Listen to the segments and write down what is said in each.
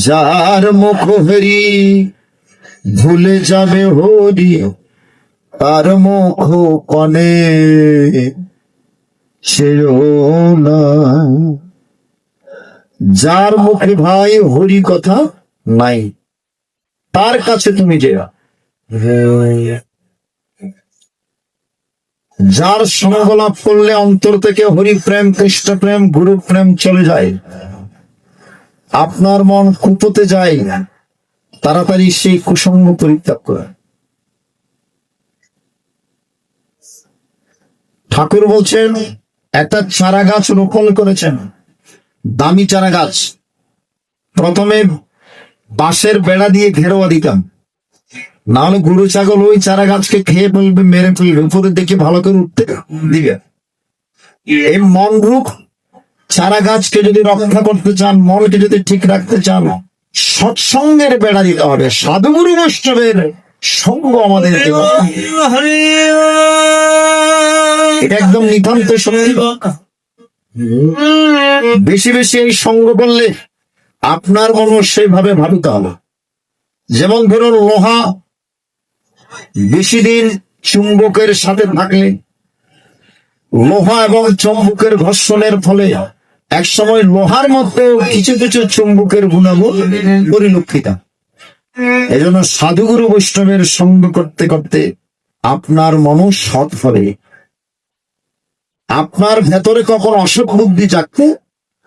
যার মুখ হরি ভুলে যাবে হরি, তার মুখ কনে সেও না। যার মুখে ভাই হরি কথা নাই, তার কাছে তুমি যেও। যার সঙ্গ লাভ করলে অন্তর থেকে হরি প্রেম, কৃষ্ণ প্রেম, গুরু প্রেম চলে যায়, আপনার মন কুপোতে যায়, তাড়াতাড়ি সেই কুসঙ্গ পরিত্যাগ করে। ঠাকুর বলছেন, একটা চারা গাছ রোপণ করেছেন, দামি চারা গাছ। প্রথমে বাঁশের বেড়া দিয়ে ঘেরোয়া দিতাম, না হলে গরু ছাগল ওই চারা গাছকে খেয়ে ফেলবে, মেরে ফেলবে, উপরে দেখে ভালো করে উঠতে দিবে। এই মনরূপ চারা গাছকে যদি রক্ষা করতে চান, মনকে যদি ঠিক রাখতে চান, সৎসঙ্গের বেড়া দিতে হবে। সাধুগুরু বৈষ্ণবের সঙ্গ আমাদের, এটা একদম নিতান্ত সত্যি। বেশি বেশি এই সঙ্গ করলে আপনার মন সেইভাবে ভাবিতে হবে। যেমন ধরুন, লোহা বেশি দিন চুম্বকের সাথে থাকলে, লোহা এবং চুম্বকের ঘর্ষণের ফলে একসময় লোহার মধ্যে কিছু কিছু চুম্বকের গুণাগুণ পরিলক্ষিত। এজন্য সাধুগুরু বৈষ্ণবের সঙ্গ করতে করতে আপনার মন সৎ হবে। আপনার ভেতরে কখন অসৎ বুদ্ধি জাগতে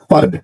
পারবে।